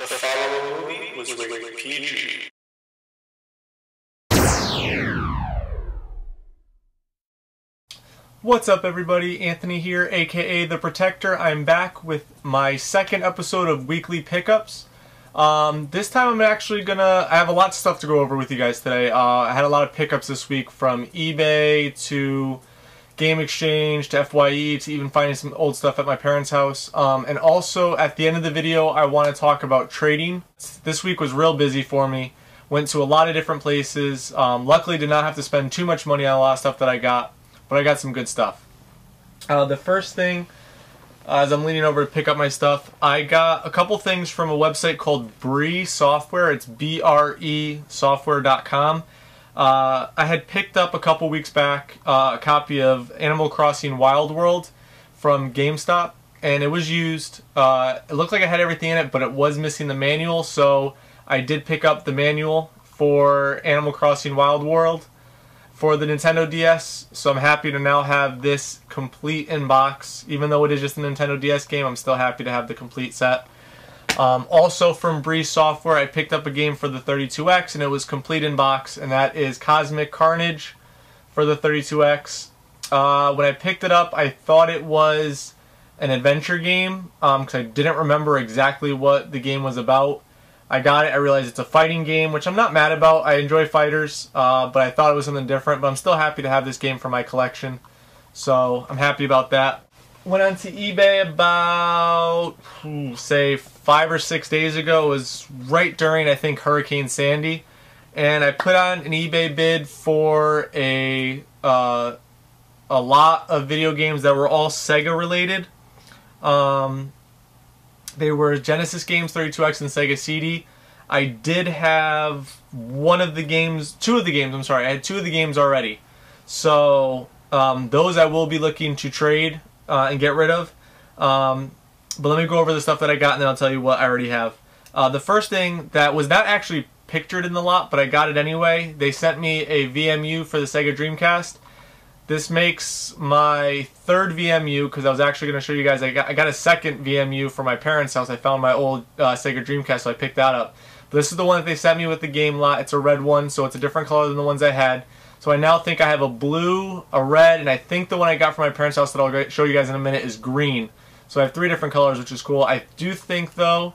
The following movie was rated PG. What's up everybody, Anthony here, aka The Protector. I'm back with my second episode of Weekly Pickups. This time I have a lot of stuff to go over with you guys today. I had a lot of pickups this week, from eBay to Game Exchange to FYE to even finding some old stuff at my parents' house. And also at the end of the video I want to talk about trading. This week was real busy for me. Went to a lot of different places. Luckily did not have to spend too much money on a lot of stuff that I got. But I got some good stuff. The first thing, as I'm leaning over to pick up my stuff, I got a couple things from a website called Bre Software. It's BRE software.com. I had picked up a couple weeks back a copy of Animal Crossing Wild World from GameStop, and it was used. It looked like it had everything in it, but it was missing the manual, so I did pick up the manual for Animal Crossing Wild World for the Nintendo DS, so I'm happy to now have this complete in box. Even though it is just a Nintendo DS game, I'm still happy to have the complete set. Also from Bre Software, I picked up a game for the 32X, and it was complete in box, and that is Cosmic Carnage for the 32X. When I picked it up, I thought it was an adventure game, because I didn't remember exactly what the game was about. I got it, I realized it's a fighting game, which I'm not mad about. I enjoy fighters, but I thought it was something different. But I'm still happy to have this game for my collection, so I'm happy about that. Went onto eBay about, say, 5 or 6 days ago. It was right during, I think, Hurricane Sandy. And I put on an eBay bid for a lot of video games that were all Sega related. They were Genesis games, 32X, and Sega CD. I did have two of the games I had two of the games already. So those I will be looking to trade and get rid of. But let me go over the stuff that I got, and then I'll tell you what I already have. The first thing that was not actually pictured in the lot, but I got it anyway. They sent me a VMU for the Sega Dreamcast. This makes my third VMU, because I was actually going to show you guys. I got a second VMU for my parents' house. I found my old Sega Dreamcast, so I picked that up. But this is the one that they sent me with the game lot. It's a red one, so it's a different color than the ones I had. So I now think I have a blue, a red, and I think the one I got from my parents' house that I'll show you guys in a minute is green. So I have 3 different colors, which is cool. I do think, though,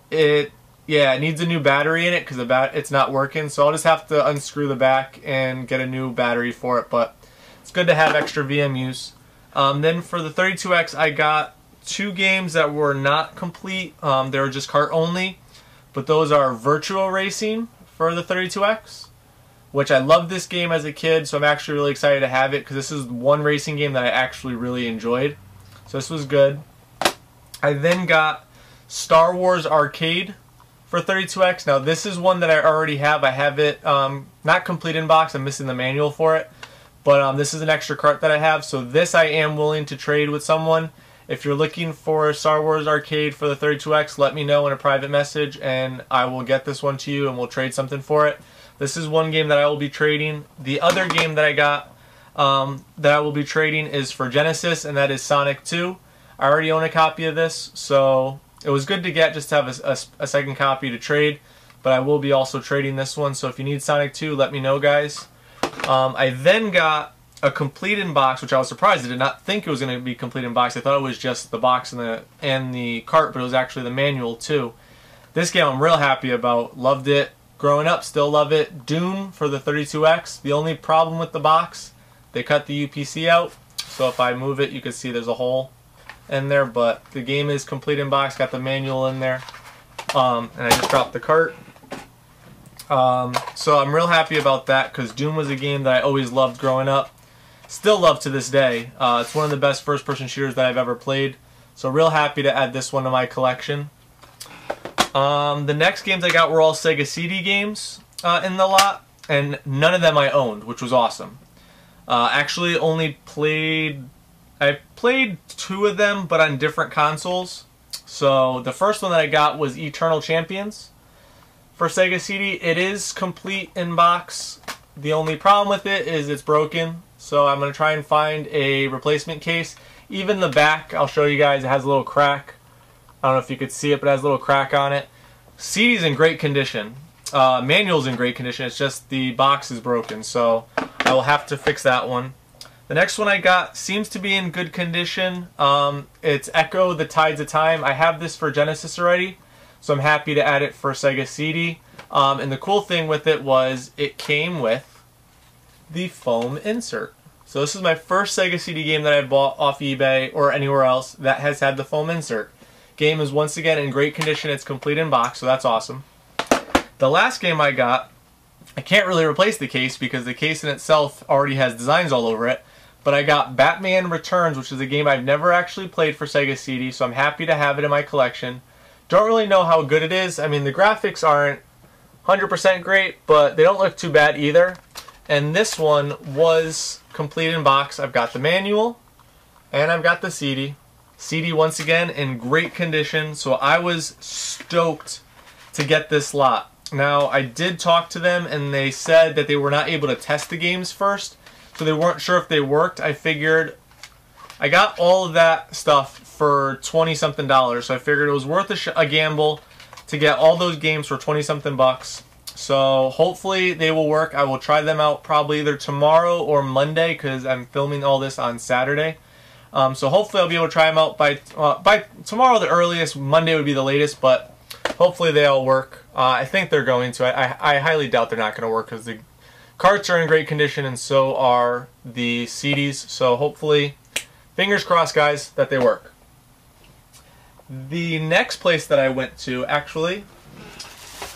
it needs a new battery in it, because it's not working. So I'll just have to unscrew the back and get a new battery for it. But it's good to have extra VMUs. Then for the 32X, I got 2 games that were not complete. They were just cart only. But those are Virtual Racing for the 32X, which I loved this game as a kid, so I'm actually really excited to have it, because this is one racing game that I actually really enjoyed. So this was good. I then got Star Wars Arcade for 32X. Now this is one that I already have. I have it not complete in box. I'm missing the manual for it. But this is an extra cart that I have, so this I am willing to trade with someone. If you're looking for Star Wars Arcade for the 32X, let me know in a private message, and I will get this one to you, and we'll trade something for it. This is one game that I will be trading. The other game that I got that I will be trading is for Genesis, and that is Sonic 2. I already own a copy of this, so it was good to get, just to have a second copy to trade. But I will be also trading this one, so if you need Sonic 2, let me know, guys. I then got a complete in box, which I was surprised. I did not think it was going to be complete in box. I thought it was just the box and the cart, but it was actually the manual too. This game I'm real happy about. Loved it growing up, still love it. Doom for the 32X. The only problem with the box, they cut the UPC out, so if I move it you can see there's a hole in there, but the game is complete in box, got the manual in there. And I just dropped the cart. So I'm real happy about that, because Doom was a game that I always loved growing up. Still love to this day. It's one of the best first-person shooters that I've ever played. So real happy to add this one to my collection. The next games I got were all Sega CD games in the lot, and none of them I owned, which was awesome. Actually I played 2 of them, but on different consoles. So the first one that I got was Eternal Champions for Sega CD. It is complete in box. The only problem with it is it's broken, so I'm going to try and find a replacement case. Even the back, I'll show you guys, it has a little crack. I don't know if you could see it, but it has a little crack on it. CD's in great condition. Manual's in great condition. It's just the box is broken, so I will have to fix that one. The next one I got seems to be in good condition. It's Echo: The Tides of Time. I have this for Genesis already, so I'm happy to add it for Sega CD. And the cool thing with it was it came with the foam insert. So this is my first Sega CD game that I bought off eBay or anywhere else that has had the foam insert. Game is once again in great condition. It's complete in box, so that's awesome. The last game I got, I can't really replace the case because the case in itself already has designs all over it. But I got Batman Returns, which is a game I've never actually played for Sega CD, so I'm happy to have it in my collection. Don't really know how good it is. I mean, the graphics aren't 100% great, but they don't look too bad either. And this one was complete in box. I've got the manual, and I've got the CD. CD, once again, in great condition, so I was stoked to get this lot. Now, I did talk to them, and they said that they were not able to test the games first, so they weren't sure if they worked. I figured I got all of that stuff for $20-something, so I figured it was worth a gamble to get all those games for $20-something bucks. So hopefully they will work. I will try them out probably either tomorrow or Monday because I'm filming all this on Saturday. So hopefully I'll be able to try them out by tomorrow the earliest. Monday would be the latest, but hopefully they all work. I think they're going to. I highly doubt they're not going to work because the carts are in great condition and so are the CDs. So hopefully, fingers crossed guys, that they work. The next place that I went to, actually,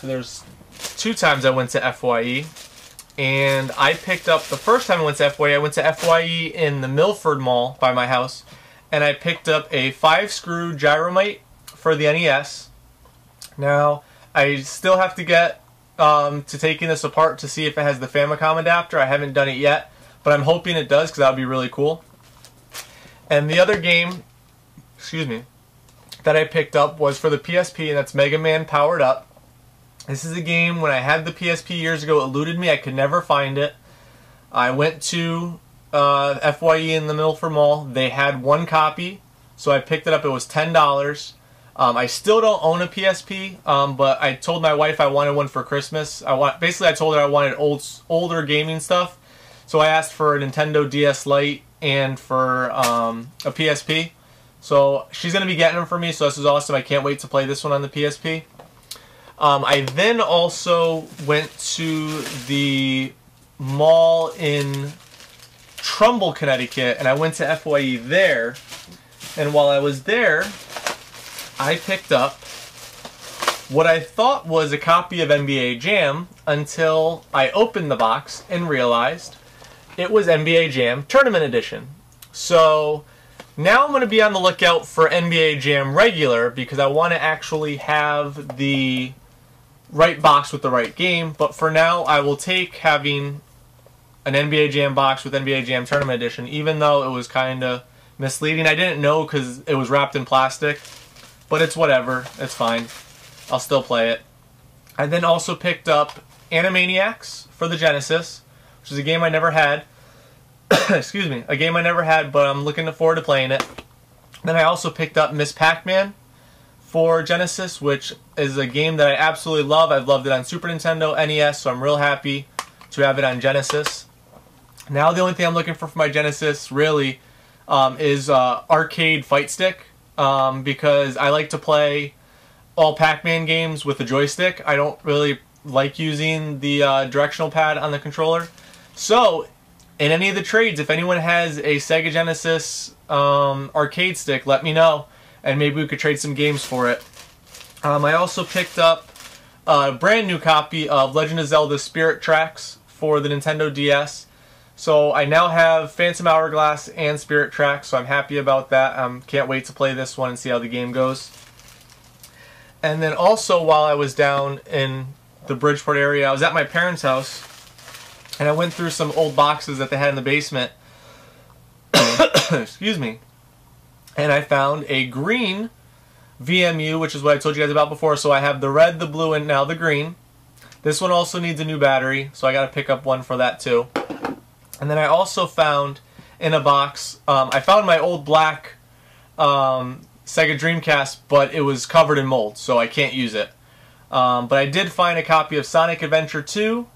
there's 2 times I went to FYE. And I picked up, the first time I went to FYE, I went to FYE in the Milford Mall by my house. And I picked up a 5-screw Gyromite for the NES. Now, I still have to get to taking this apart to see if it has the Famicom adapter. I haven't done it yet, but I'm hoping it does because that would be really cool. And the other game, that I picked up was for the PSP, and that's Mega Man Powered Up. This is a game, when I had the PSP years ago, it eluded me. I could never find it. I went to FYE in the Milford Mall. They had 1 copy, so I picked it up. It was $10. I still don't own a PSP, but I told my wife I wanted one for Christmas. Basically, I told her I wanted older gaming stuff, so I asked for a Nintendo DS Lite and for a PSP. So she's going to be getting them for me, so this is awesome. I can't wait to play this one on the PSP. I then also went to the mall in Trumbull, Connecticut, and I went to FYE there. And while I was there, I picked up what I thought was a copy of NBA Jam until I opened the box and realized it was NBA Jam Tournament Edition. So now I'm going to be on the lookout for NBA Jam Regular because I want to actually have the right box with the right game. But for now, I will take having an NBA Jam box with NBA Jam Tournament Edition, even though it was kind of misleading. I didn't know because it was wrapped in plastic. But it's whatever. It's fine. I'll still play it. I then also picked up Animaniacs for the Genesis, which is a game I never had. Excuse me. A game I never had, but I'm looking forward to playing it. Then I also picked up Miss Pac-Man for Genesis, which is a game that I absolutely love. I've loved it on Super Nintendo, NES, so I'm real happy to have it on Genesis. Now the only thing I'm looking for my Genesis, really, is arcade fight stick. Because I like to play all Pac-Man games with the joystick. I don't really like using the directional pad on the controller. So, in any of the trades, if anyone has a Sega Genesis arcade stick, let me know, and maybe we could trade some games for it. I also picked up a brand new copy of Legend of Zelda Spirit Tracks for the Nintendo DS. So I now have Phantom Hourglass and Spirit Tracks, so I'm happy about that. Can't wait to play this one and see how the game goes. And then also, while I was down in the Bridgeport area, I was at my parents' house, and I went through some old boxes that they had in the basement. Excuse me. And I found a green VMU, which is what I told you guys about before. So I have the red, the blue, and now the green. This one also needs a new battery, so I got to pick up one for that too. And then I also found in a box, I found my old black Sega Dreamcast, but it was covered in mold, so I can't use it. But I did find a copy of Sonic Adventure 2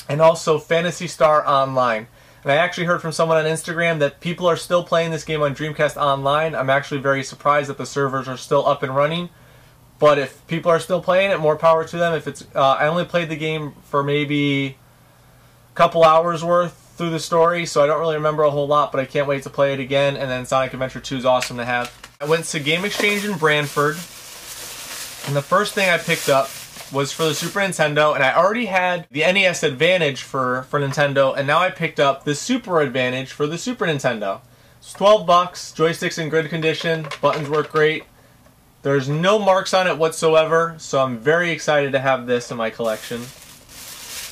and also Phantasy Star Online. And I actually heard from someone on Instagram that people are still playing this game on Dreamcast Online. I'm actually very surprised that the servers are still up and running. But if people are still playing it, more power to them. If it's, I only played the game for maybe a couple hours worth through the story, so I don't really remember a whole lot, but I can't wait to play it again. And then Sonic Adventure 2 is awesome to have. I went to Game Exchange in Brantford, and the first thing I picked up was for the Super Nintendo, and I already had the NES Advantage for Nintendo, and now I picked up the Super Advantage for the Super Nintendo. It's 12 bucks, joysticks in good condition, buttons work great. There's no marks on it whatsoever, so I'm very excited to have this in my collection.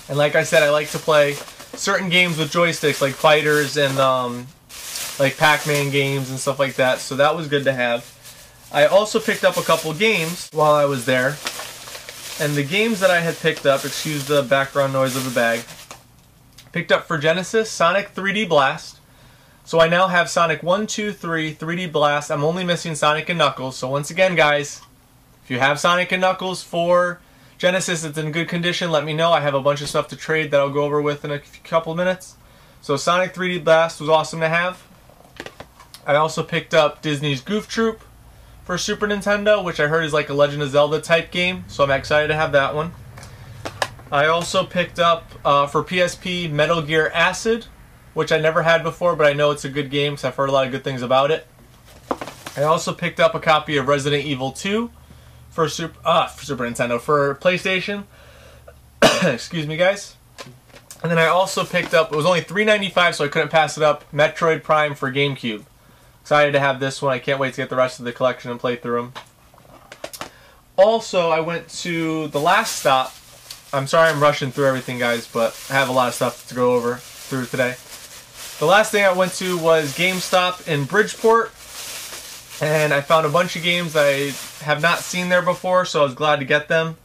And like I said, I like to play certain games with joysticks, like fighters and like Pac-Man games and stuff like that, so that was good to have. I also picked up a couple games while I was there. And the games that I had picked up, excuse the background noise of the bag, picked up for Genesis, Sonic 3D Blast. So I now have Sonic 1, 2, 3, 3D Blast. I'm only missing Sonic and Knuckles. So once again, guys, if you have Sonic and Knuckles for Genesis, it's in good condition, let me know. I have a bunch of stuff to trade that I'll go over with in a couple of minutes. So Sonic 3D Blast was awesome to have. I also picked up Disney's Goof Troop for Super Nintendo, which I heard is like a Legend of Zelda type game, so I'm excited to have that one. I also picked up for PSP Metal Gear Acid, which I never had before, but I know it's a good game because I've heard a lot of good things about it. I also picked up a copy of Resident Evil 2 for Super Nintendo, for PlayStation. Excuse me, guys. And then I also picked up, it was only $3.95, so I couldn't pass it up, Metroid Prime for GameCube. Excited to have this one. I can't wait to get the rest of the collection and play through them. Also, I went to the last stop. I'm sorry I'm rushing through everything, guys, but I have a lot of stuff to go over through today. The last thing I went to was GameStop in Bridgeport, and I found a bunch of games that I have not seen there before, so I was glad to get them.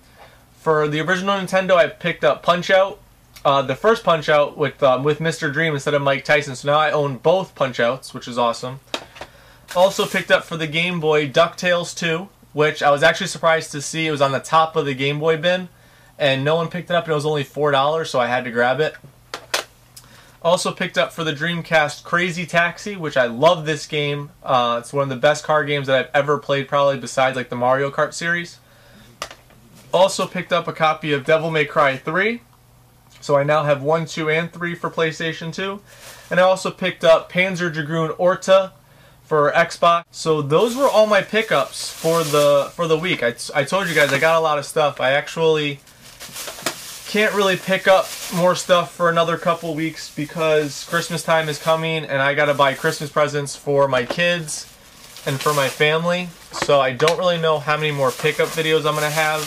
For the original Nintendo, I picked up Punch-Out! The first Punch-Out! with Mr. Dream instead of Mike Tyson, so now I own both Punch-Outs!, which is awesome. Also picked up for the Game Boy DuckTales 2, which I was actually surprised to see. It was on the top of the Game Boy bin, and no one picked it up, and it was only $4, so I had to grab it. Also picked up for the Dreamcast Crazy Taxi, which I love this game. It's one of the best car games that I've ever played, probably besides like the Mario Kart series. Also picked up a copy of Devil May Cry 3. So I now have 1, 2, and 3 for PlayStation 2. And I also picked up Panzer Dragoon Orta for Xbox. So those were all my pickups for the week. I told you guys I got a lot of stuff. I actually can't really pick up more stuff for another couple weeks because Christmas time is coming and I gotta buy Christmas presents for my kids and for my family. So I don't really know how many more pickup videos I'm gonna have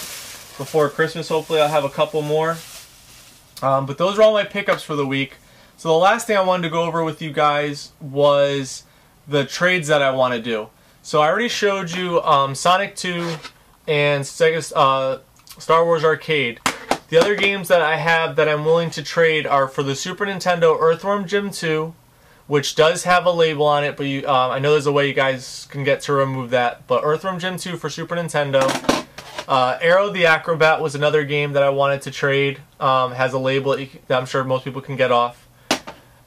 before Christmas. Hopefully I'll have a couple more. But those are all my pickups for the week. So the last thing I wanted to go over with you guys was the trades that I want to do. So I already showed you Sonic 2 and Sega Star Wars Arcade. The other games that I have that I'm willing to trade are for the Super Nintendo Earthworm Jim 2, which does have a label on it, but I know there's a way you guys can get to remove that. But Earthworm Jim 2 for Super Nintendo. Aero the Acrobat was another game that I wanted to trade. Has a label that I'm sure most people can get off.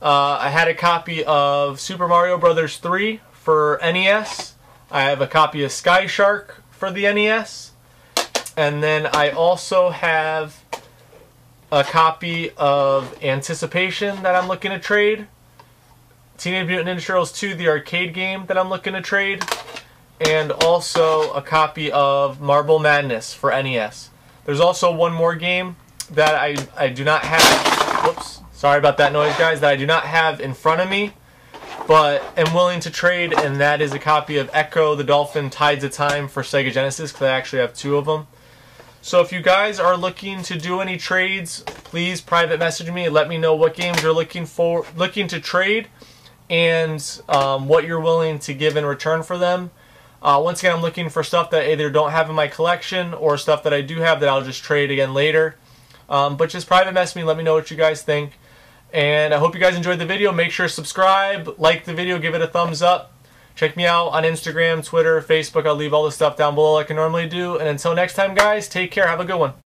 I had a copy of Super Mario Bros. 3 for NES. I have a copy of Sky Shark for the NES. And then I also have a copy of Anticipation that I'm looking to trade. Teenage Mutant Ninja Turtles 2, the arcade game that I'm looking to trade. And also a copy of Marble Madness for NES. There's also one more game that I do not have. Whoops. Sorry about that noise, guys. That I do not have in front of me, but am willing to trade, and that is a copy of Echo the Dolphin Tides of Time for Sega Genesis, because I actually have 2 of them. So if you guys are looking to do any trades, please private message me and let me know what games you're looking to trade and what you're willing to give in return for them. Once again, I'm looking for stuff that I either don't have in my collection or stuff that I do have that I'll just trade again later. But just private message me, let me know what you guys think. And I hope you guys enjoyed the video. Make sure to subscribe, like the video, give it a thumbs up. Check me out on Instagram, Twitter, Facebook. I'll leave all the stuff down below like I normally do. And until next time, guys, take care. Have a good one.